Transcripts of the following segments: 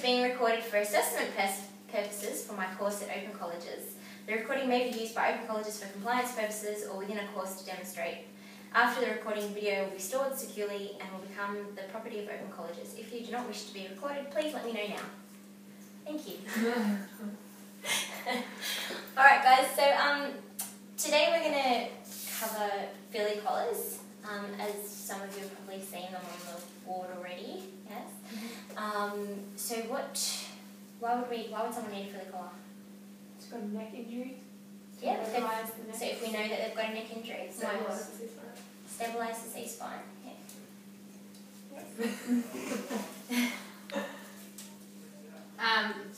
being recorded for assessment purposes for my course at Open Colleges. The recording may be used by Open Colleges for compliance purposes or within a course to demonstrate. After the recording, video will be stored securely and will become the property of Open Colleges. If you do not wish to be recorded, please let me know now. Thank you. Alright guys, so today we're going to cover Philly collars, as some of you have probably seen them on the board already. Yes. So why would someone need a Philly collar? It's got a neck injury. Yeah. So if we know that they've got a neck injury, so stabilise the C-spine. Yeah.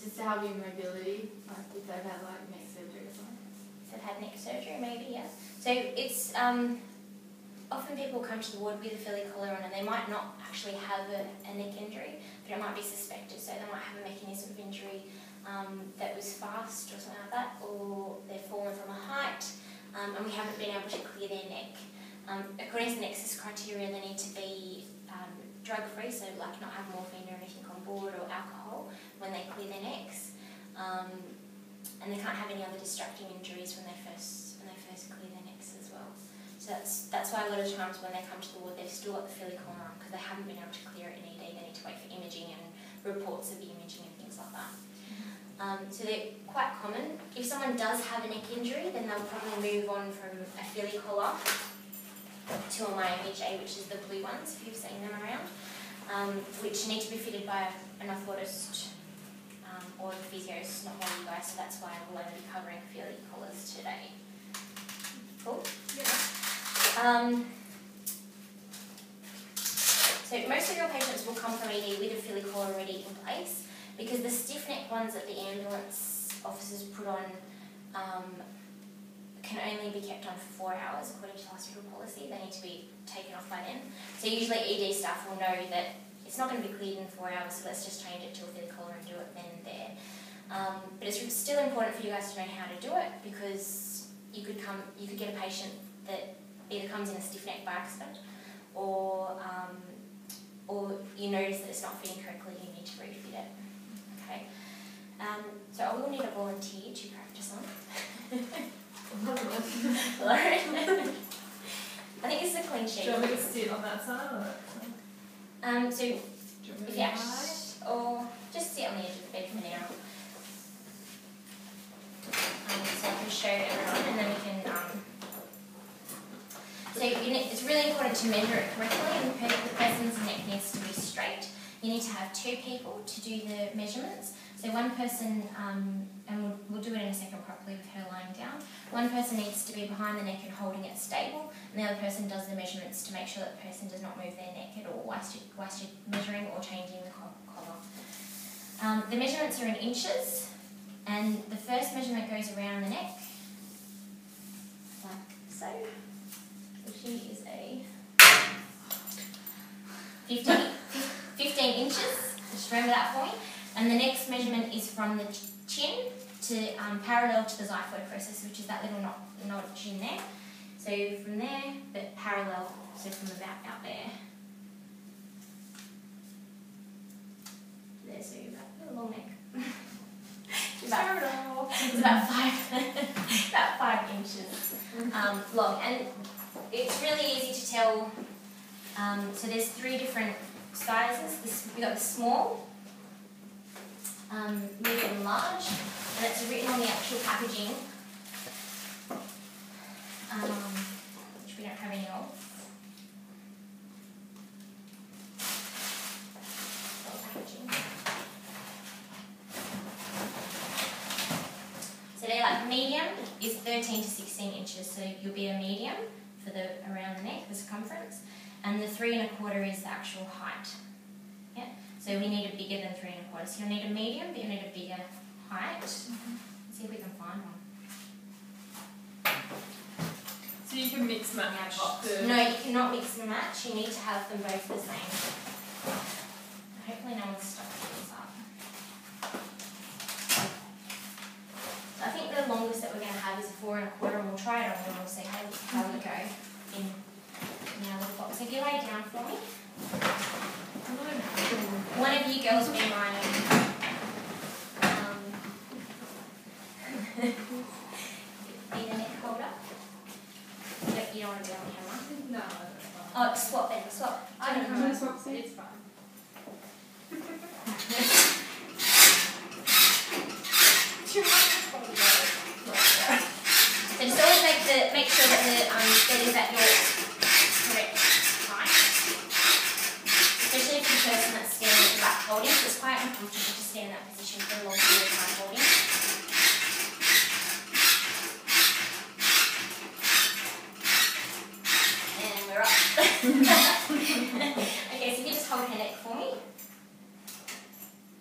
Just to help your mobility, like if they've had like neck surgery or something. If they've had neck surgery, maybe, yeah. So it's often people come to the ward with a Philly collar on and they might not actually have a neck injury, but it might be suspected. So they might have a mechanism of injury that was fast or something like that, or they've fallen from a height and we haven't been able to clear their neck. According to the Nexus criteria, they need to be drug-free, so like not have morphine or anything on board or alcohol when they clear their necks, and they can't have any other distracting injuries when they first clear their necks as well. So that's why a lot of times when they come to the ward, they've still got the Philly collar on because they haven't been able to clear it in ED. They need to wait for imaging and reports of the imaging and things like that. So they're quite common. If someone does have a neck injury, then they'll probably move on from a Philly collar to a MyMHA, which is the blue ones, if you've seen them around, which need to be fitted by an orthotist or the physios, not one of you guys, so that's why we'll only be covering Philly collars today. Cool? Yeah. So most of your patients will come from ED with a Philly collar already in place, because the stiff neck ones that the ambulance officers put on can only be kept on for 4 hours according to hospital policy. They need to be taken off by then. So usually ED staff will know that it's not going to be cleared in 4 hours, so let's just change it to a Philly collar and do it then and there. But it's still important for you guys to know how to do it, because you could get a patient that either comes in a stiff neck by accident, or you notice that it's not fitting correctly and you need to refit it. Okay. So I will need a volunteer to practice on. Lauren. I think this is a clean sheet. Do you want me to sit on that side or that side? So if you actually, or just sit on the edge of the bed for now. So I can show everyone, and then we can. So it's really important to measure it correctly, and the person's neck needs to be straight. You need to have 2 people to do the measurements. So one person, and we'll do it in a second properly with her lying down, one person needs to be behind the neck and holding it stable, and the other person does the measurements to make sure that the person does not move their neck at all whilst you're measuring or changing the collar. The measurements are in inches, and the first measurement goes around the neck, like so. So she is a 15 inches, just remember that for me. And the next measurement is from the chin to parallel to the xiphoid process, which is that little notch in there. So from there, but parallel, so from about out there. There, so you're about a long neck. It's about 5 inches long, and it's really easy to tell. So there's 3 different sizes. We've got the small, medium and large, and it's written on the actual packaging, which we don't have any of. So they're like medium is 13 to 16 inches, so you'll be a medium for the around the neck, the circumference, and the 3 1/4 is the actual height. Yeah. So we need a bigger than 3 1/4. So you'll need a medium, but you'll need a bigger height. Let's see if we can find one. So you can mix match? No, you cannot mix and match. You need to have them both the same. Hopefully no one's stuck this up. So I think the longest that we're going to have is a 4 1/4, and we'll try it on and we'll see how we go in our little box. So if you lay down for me. One of you girls be mine. quite uncomfortable to stay in that position for a long period of time holding. And we're up. Okay, so you just hold her neck for me.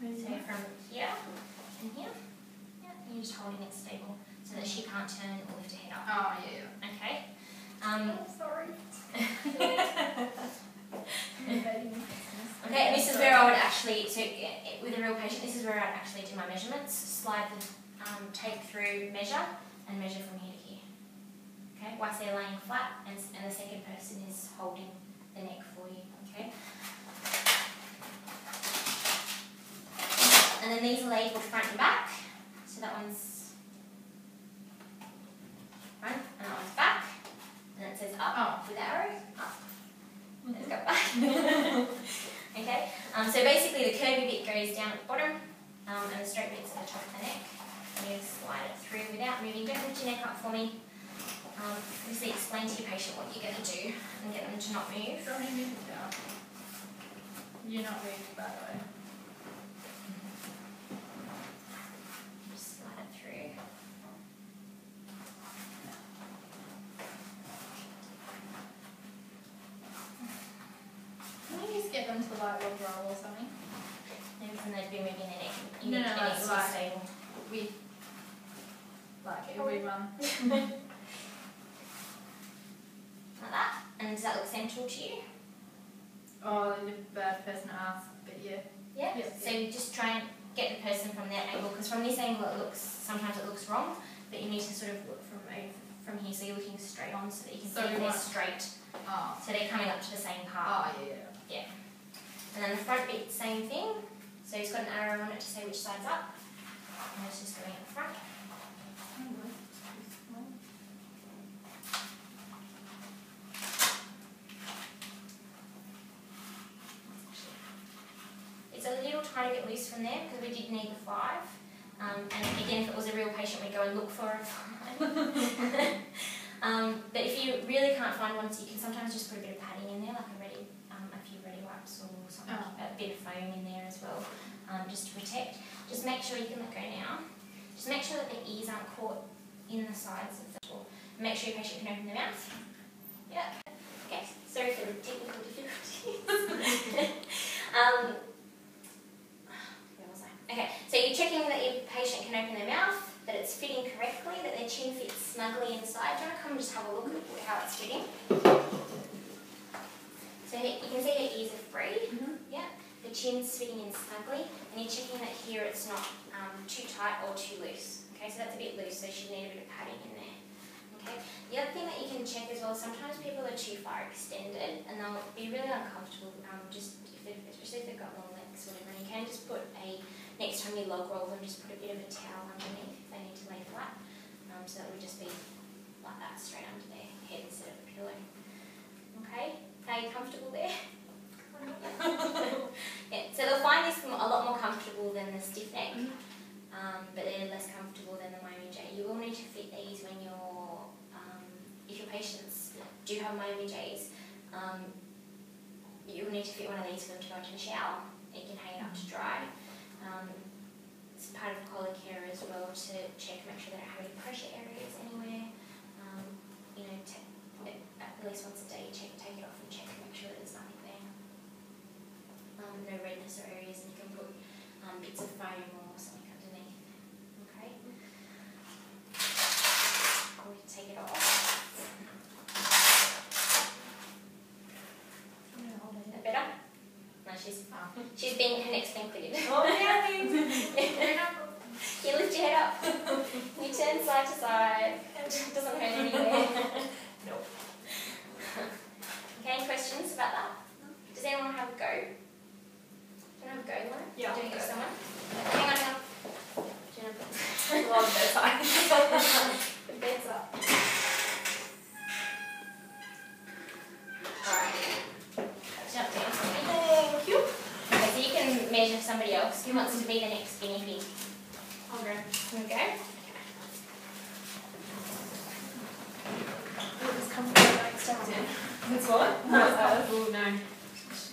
So from here and here. Yeah, and you're just holding it stable so that she can't turn or lift her head up. Oh, yeah. Okay. Sorry. Okay, and this is where I would actually, so with a real patient, this is where I'd actually do my measurements. Slide the tape through, measure, and measure from here to here. Okay, whilst they're laying flat, and the second person is holding the neck for you. Okay. And then these are labelled front and back. So that one's front, and that one's back. And it says up with arrow, up. Let's go back. Okay, so basically the curvy bit goes down at the bottom and the straight bit's at the top of the neck. And you slide it through without moving. Don't lift your neck up for me. Obviously explain to your patient what you're going to do and get them to not move. Don't move it down. You're not moving, by the way. Just slide it through. Can you just get them to like roll or something? Maybe then they'd be moving their neck. No, It needs to be like stable. with like everyone. Like that. And does that look central to you? Oh, the bad person asked, but yeah. Yeah. Yep, So you just try and get the person from that angle, because from this angle sometimes it looks wrong, but you need to sort of look from here, so you're looking straight on so that you can see they're straight. Oh. So they're coming up to the same part. Oh, yeah. Yeah. And then the front bit, same thing. So it's got an arrow on it to say which side's up. And it's just going at the front. It's a little tiny bit loose from there because we did need the 5. And again, if it was a real patient, we'd go and look for a 5. But if you really can't find one, so you can sometimes just put a bit of padding in there, like a few ready wipes or something, a bit of foam in there as well, just to protect. Just make sure you can let go now. Just make sure that the ears aren't caught in the sides of the door. Make sure your patient can open their mouth. Yeah. Okay. Sorry for the technical difficulties. Where was I? Okay. So you're checking that your patient can open their mouth, that it's fitting correctly, that their chin fits snugly inside. Do you want to come and just have a look at how it's fitting? So you can see her ears are free. Yeah. The chin's fitting in snugly, and you're checking that here it's not too tight or too loose. Okay, so that's a bit loose, so she need a bit of padding in there. Okay. The other thing that you can check as well, sometimes people are too far extended, and they'll be really uncomfortable. Especially if they've got long legs or whatever. And you can just put next time you log roll them, just put a bit of a towel underneath if they need to lay flat, so that would just be like that, straight under their head instead of a pillow. Okay, are you comfortable there? Yeah, so they'll find this a lot more comfortable than the stiff neck, but they're less comfortable than the Miami J. You will need to fit these when you're, if your patients do have Miami Js, you will need to fit one of these for them to go into the shower. You can hang it up to dry. It's part of collar care as well to check, make sure they don't have any pressure areas anywhere. You know, at least once a day, take it off and check and make sure that there's nothing there. No redness or areas, and you can put bits of foam or something underneath. Okay. Or we can take it off. Is that better? No, she's being, her neck's being fitted. Oh, yeah. You lift your head up. You turn side to side. It doesn't hurt anywhere. Nope. Okay, any questions about that? Does anyone have a go? Do you want to have a go, Lauren? Yeah. Doing it with someone? Hang on. Do you want to Love those eyes. the bed's up? Alright. Jump down for me. Thank you. Okay, so you can measure somebody else. Who wants to be the next guinea pig? I'll go. You go? Will this come from like stepped in? This one? No.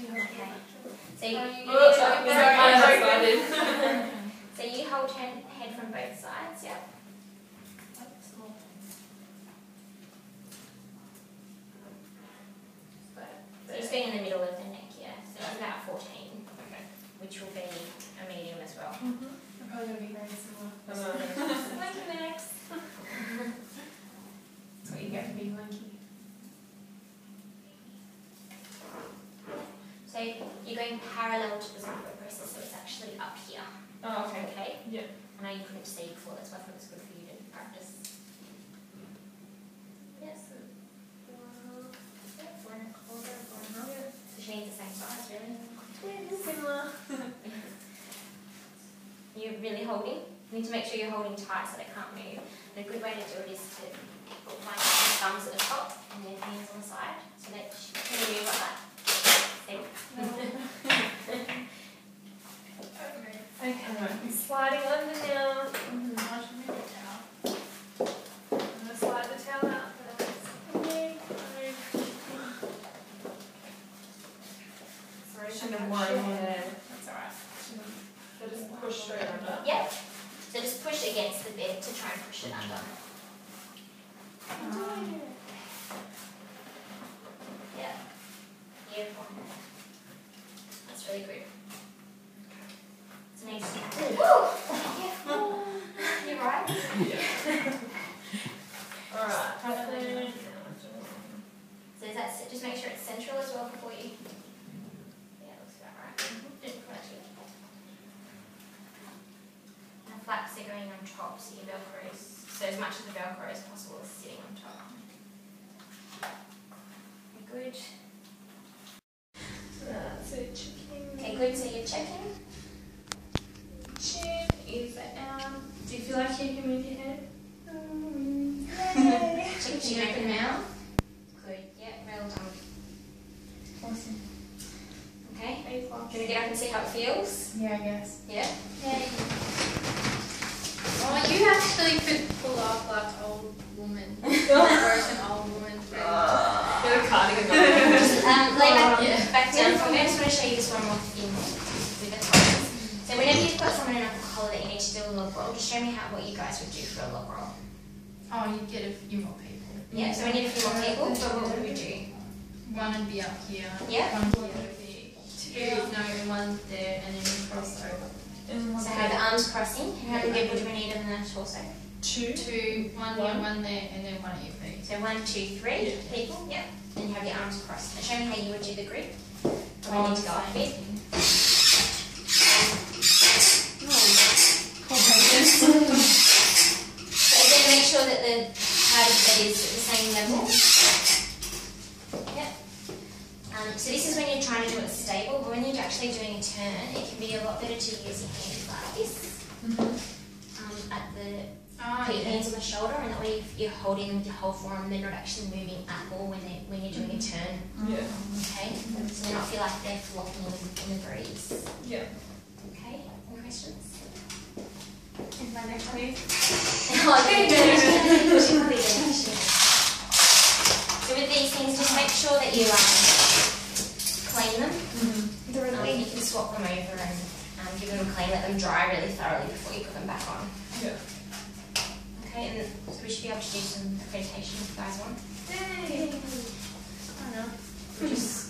Okay. So you Sorry, I'm excited. probably going to be very similar. Lanky next. That's what you get for being lanky. So you're going parallel to the software process, so it's actually up here. Oh, okay. Okay? Yeah. I know you couldn't see before, that's why I thought it was good for you to practice. Yes. Four and a quarter, 4.5. Yeah. So she needs the same size, really. Similar. You're really holding. You need to make sure you're holding tight so they can't move. And a good way to do it is to put my thumbs at the top and then hands on the side. So they can move like that. See? Okay, I'm sliding under now. I should move the towel. I'm going to slide the towel out first. Sorry, Should have one there. That's alright. So just push straight under. Yep. So just push against the bed to try and push it under. Yeah. Beautiful. That's really good. It's amazing. Woo! Yeah. You're right. Alright. So is that, just make sure it's central as well before you. Yeah, looks about right. Didn't quite do it. And the flaps are going on top, so your Velcro is, so as much of the Velcro as possible is sitting on top. Good. So checking. Okay, good. So you're checking. Chin is out. Do you feel like you can move your head? Check your open mouth. Good. Yeah, well done. Awesome. Okay. Do you want to get up and see how it feels? Yeah, I guess. Yeah. Oh, you actually could pull off like old woman. Version old woman. Get a cardigan on. Lay back down for me. I just want to show you this one more thing with the colors. So whenever you've got someone in a colour that you need to do a log roll, just show me what you guys would do for a log roll. Oh, you'd get a few more people. Yeah, so we need a few more people, but what would we do? One would be up here. Yeah. One here would be two. No, one there, and then you cross over. So have the arms crossing. How many people do we need in the torso? Two, one here, one there, and then one at your feet. So 1, 2, 3 people. Yep. And you have your arms crossed. Now show me how you would do the grip. I need to go up a bit. So again, make sure that the part of the bed is at the same level. Yep. So this is when you're trying to do it stable, but when you're actually doing a turn, it can be a lot better to use your hands like this. At the put your hands on the shoulder, and that way you're holding them with your whole forearm, they're not actually moving at all when you're doing a turn. Yeah. Okay? So they not feel like they're flopping in the breeze. Yeah. Okay? Any questions? Is my neck clear? Oh, very good. So with these things, just make sure that you clean them. You can swap them over and give them a clean, let them dry really thoroughly before you put them back on. Yeah. Okay, and so we should be able to do some accreditation if you guys want. Yay! I don't know. We'll just